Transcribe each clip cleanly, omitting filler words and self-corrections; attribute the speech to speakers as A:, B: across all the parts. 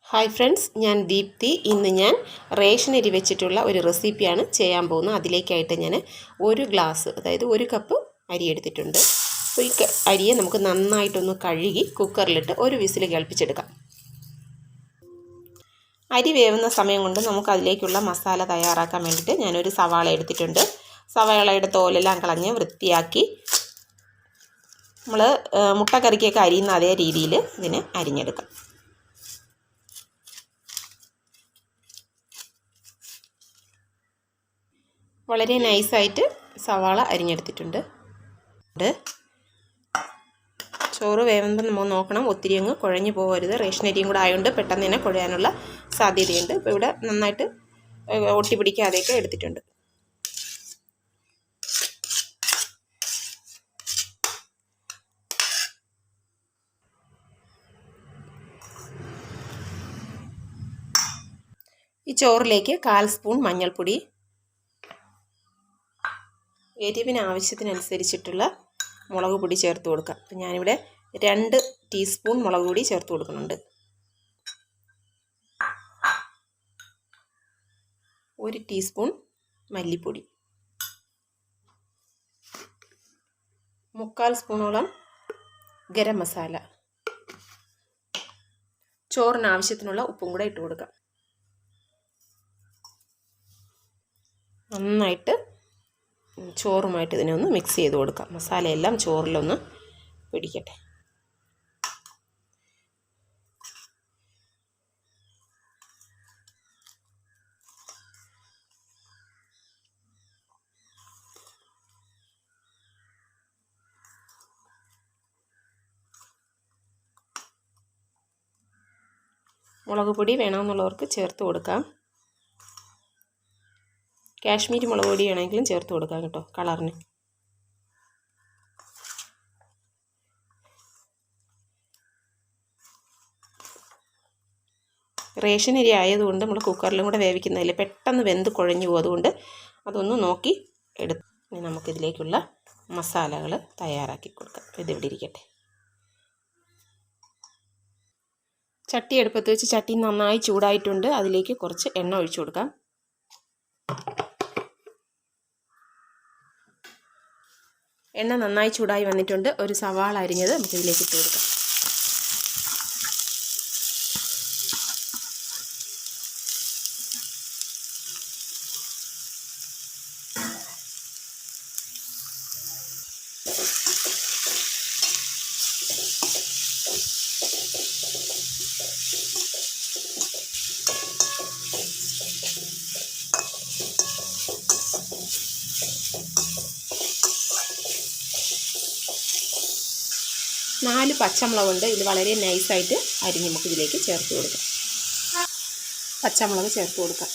A: Hi friends, ഞാൻ ദീപ്തി. ഇന്ന് ഞാൻ റേഷൻ അരി വെച്ചിട്ടുള്ള ഒരു റെസിപ്പിയാണ് ചെയ്യാൻ പോകുന്നത്. അതിലേക്കായിട്ട് ഞാൻ ഒരു ഗ്ലാസ്, അതായത് ഒരു കപ്പ് അരി എടുത്തിട്ടുണ്ട്. അപ്പോൾ ഈ അരിയെ നമുക്ക് നന്നായിട്ടൊന്ന് കഴുകി കുക്കറിലിട്ട് ഒരു വിസിൽ കേൾപ്പിച്ചെടുക്കാം. അരി വേവുന്ന സമയം കൊണ്ട് നമുക്ക് അതിലേക്കുള്ള മസാല തയ്യാറാക്കാൻ വേണ്ടിയിട്ട് ഞാനൊരു സവാള എടുത്തിട്ടുണ്ട്. സവാളയുടെ തോലെല്ലാം കളഞ്ഞ് വൃത്തിയാക്കി നമ്മൾ മുട്ടക്കറിക്കൊക്കെ അരിയുന്ന അതേ രീതിയിൽ ഇതിനെ അരിഞ്ഞെടുക്കാം. വളരെ നൈസായിട്ട് സവാള അരിഞ്ഞെടുത്തിട്ടുണ്ട്. ചോറ് വേവുമ്പോൾ നമ്മൾ നോക്കണം, ഒത്തിരി അങ്ങ് കുഴഞ്ഞു പോകരുത്. റേഷൻ അരിയും കൂടെ ആയതുകൊണ്ട് പെട്ടെന്ന് തന്നെ കുഴയാനുള്ള സാധ്യതയുണ്ട്. ഇപ്പോൾ ഇവിടെ നന്നായിട്ട് ഒട്ടി പിടിക്കാതെയൊക്കെ എടുത്തിട്ടുണ്ട്. ഈ ചോറിലേക്ക് 1/4 സ്പൂൺ മഞ്ഞൾപ്പൊടി, എരിവിന് ആവശ്യത്തിനനുസരിച്ചിട്ടുള്ള മുളക് പൊടി ചേർത്ത് കൊടുക്കാം. അപ്പം ഞാനിവിടെ 2 ടീസ്പൂൺ മുളക് പൊടി ചേർത്ത് കൊടുക്കുന്നുണ്ട്. 1 ടീസ്പൂൺ മല്ലിപ്പൊടി, 3/4 സ്പൂണോളം ഗരം മസാല, ചോറിന് ആവശ്യത്തിനുള്ള ഉപ്പും കൂടെ ഇട്ട് കൊടുക്കാം. നന്നായിട്ട് ചോറുമായിട്ട് ഇതിനെ ഒന്ന് മിക്സ് ചെയ്ത് കൊടുക്കാം. മസാലയെല്ലാം ചോറിലൊന്ന് പിടിക്കട്ടെ. മുളക് പൊടി വേണമെന്നുള്ളവർക്ക് ചേർത്ത് കൊടുക്കാം. കാശ്മീരി മുളക് പൊടി വേണമെങ്കിലും ചേർത്ത് കൊടുക്കാം കേട്ടോ, കളറിന്. റേഷൻ അരി ആയതുകൊണ്ട് നമ്മൾ കുക്കറിലും കൂടെ വേവിക്കുന്നതിൽ പെട്ടെന്ന് വെന്ത് കുഴഞ്ഞു പോകും. അതുകൊണ്ട് അതൊന്ന് നോക്കി എടുത്ത് നമുക്കിതിലേക്കുള്ള മസാലകൾ തയ്യാറാക്കി കൊടുക്കാം. ഇതിവിടെ ഇരിക്കട്ടെ. ചട്ടി അടുപ്പത്ത് വെച്ച് ചട്ടി നന്നായി ചൂടായിട്ടുണ്ട്. അതിലേക്ക് കുറച്ച് എണ്ണ ഒഴിച്ചു കൊടുക്കാം. എണ്ണ നന്നായി ചൂടായി വന്നിട്ടുണ്ട്. ഒരു സവാള അരിഞ്ഞത് നമുക്കിതിലേക്ക് ഇട്ട് കൊടുക്കാം. നാല് പച്ചമുളകുണ്ട്. ഇത് വളരെ നൈസായിട്ട് അരിഞ്ഞ് നമുക്ക് ഇതിലേക്ക് ചേർത്ത് കൊടുക്കാം. പച്ചമുളക് ചേർത്ത് കൊടുക്കാം.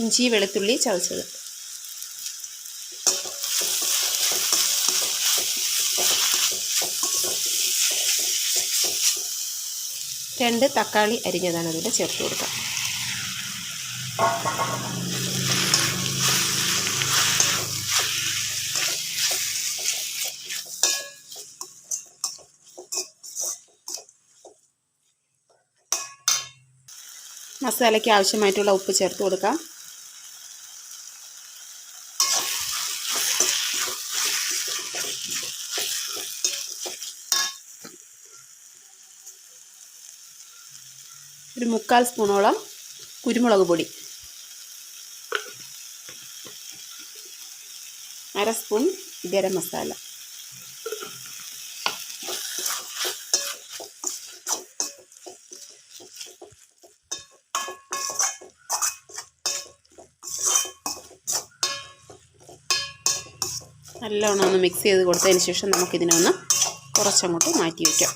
A: ഇഞ്ചി വെളുത്തുള്ളി ചതച്ചത്, രണ്ട് തക്കാളി അരിഞ്ഞതാണ് അതിൽ ചേർത്ത് കൊടുക്കാം. മസാലയ്ക്ക് ആവശ്യമായിട്ടുള്ള ഉപ്പ് ചേർത്ത് കൊടുക്കാം. ഒരു 3/4 സ്പൂണോളം കുരുമുളക് പൊടി, 1/2 സ്പൂൺ ഗരം മസാല, നല്ലോണം ഒന്ന് മിക്സ് ചെയ്ത് കൊടുത്തതിന് ശേഷം നമുക്കിതിനെ ഒന്ന് കുറച്ചങ്ങോട്ട് മാറ്റി വയ്ക്കാം.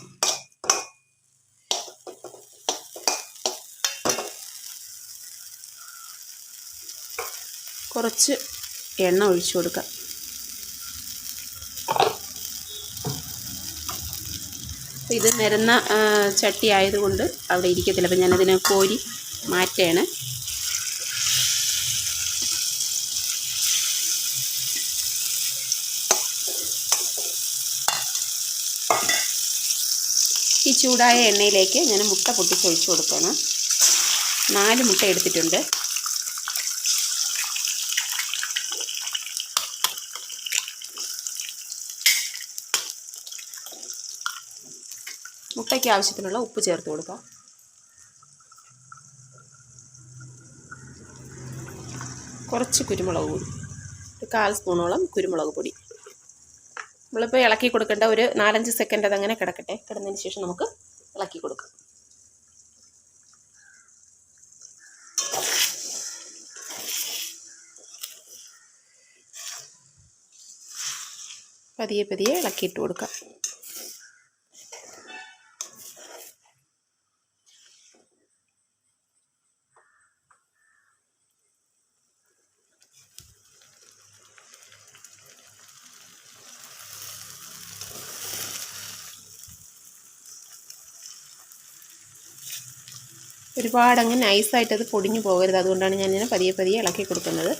A: കുറച്ച് എണ്ണ ഒഴിച്ചു കൊടുക്കാം. ഇത് നിരന്ന ചട്ടി ആയതുകൊണ്ട് അവിടെ ഇരിക്കത്തില്ല. അപ്പോൾ ഞാനതിനെ കോരി മാറ്റുകയാണ്. ഈ ചൂടായ എണ്ണയിലേക്ക് ഞാൻ മുട്ട പൊട്ടിച്ചൊഴിച്ച് കൊടുക്കണം. 4 മുട്ട എടുത്തിട്ടുണ്ട്. മുട്ടയ്ക്ക് ആവശ്യത്തിനുള്ള ഉപ്പ് ചേർത്ത് കൊടുക്കാം. കുറച്ച് കുരുമുളക് പൊടി, 1/4 സ്പൂണോളം കുരുമുളക് പൊടി. നമ്മളിപ്പോൾ ഇളക്കി കൊടുക്കേണ്ട ഒരു 4-5 സെക്കൻഡ് അതങ്ങനെ കിടക്കട്ടെ. കിടന്നതിന് ശേഷം നമുക്ക് ഇളക്കി കൊടുക്കാം. പതിയെ പതിയെ ഇളക്കിയിട്ട് കൊടുക്കാം. ഒരുപാട് അങ്ങ് നൈസായിട്ടത് പൊടിഞ്ഞു പോകരുത്. അതുകൊണ്ടാണ് ഞാൻ പതിയെ പതിയെ ഇളക്കി കൊടുക്കുന്നത്.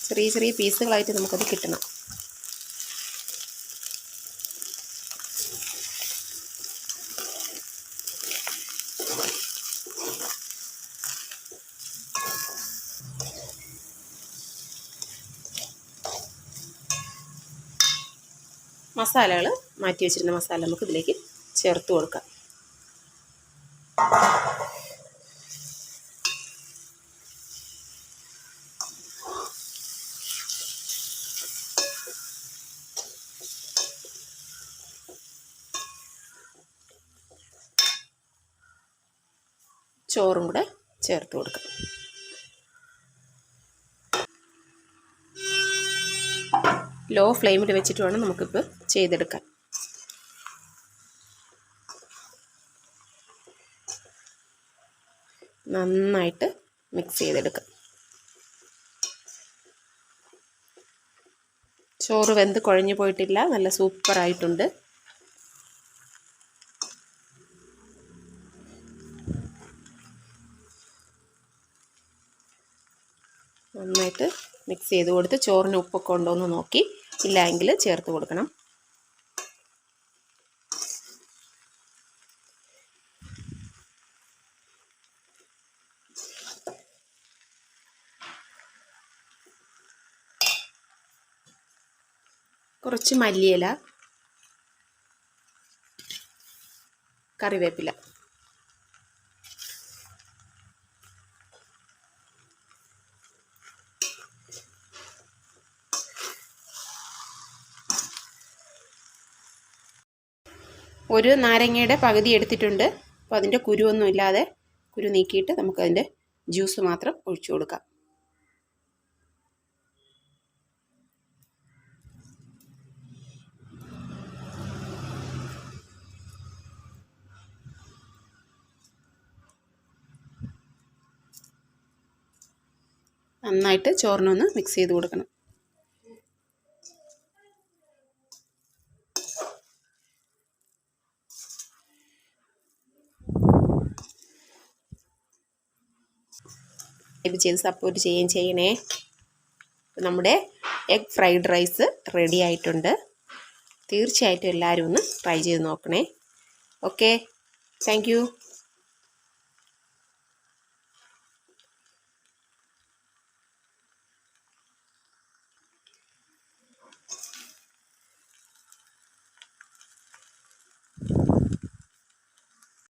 A: ചെറിയ ചെറിയ പീസുകളായിട്ട് നമുക്കത് കിട്ടണം. മസാലകൾ മാറ്റി വെച്ചിരുന്ന മസാല നമുക്ക് ഇതിലേക്ക് ചേർത്ത് കൊടുക്കാം. ചോറും കൂടെ ചേർത്ത് കൊടുക്കാം. ലോ ഫ്ലെയിമിൽ വെച്ചിട്ട് വേണം നമുക്കിപ്പോൾ ചെയ്തെടുക്കാൻ. നന്നായിട്ട് മിക്സ് ചെയ്തെടുക്കാം. ചോറ് വെന്ത് കുഴഞ്ഞു പോയിട്ടില്ല, നല്ല സൂപ്പറായിട്ടുണ്ട്. നന്നായിട്ട് മിക്സ് ചെയ്ത് കൊടുത്ത് ചോറിന് ഉപ്പൊക്കെ ഉണ്ടോ എന്ന് നോക്കി, ഇല്ല എങ്കിൽ ചേർത്ത് കൊടുക്കണം. കുറച്ച് മല്ലിയില, കറിവേപ്പില, ഒരു നാരങ്ങയുടെ പകുതി എടുത്തിട്ടുണ്ട്. അപ്പോൾ അതിൻ്റെ കുരുവൊന്നും ഇല്ലാതെ കുരു നീക്കിയിട്ട് നമുക്കതിൻ്റെ ജ്യൂസ് മാത്രം ഒഴിച്ചു കൊടുക്കാം. നന്നായിട്ട് ചോറിനൊന്ന് മിക്സ് ചെയ്ത് കൊടുക്കണം. ഇത് ചെയ്ത് സപ്പോർട്ട് ചെയ്യുകയും ചെയ്യണേ. നമ്മുടെ എഗ് ഫ്രൈഡ് റൈസ് റെഡി ആയിട്ടുണ്ട്. തീർച്ചയായിട്ടും എല്ലാവരും ഒന്ന് ട്രൈ ചെയ്ത് നോക്കണേ. Okay, thank you.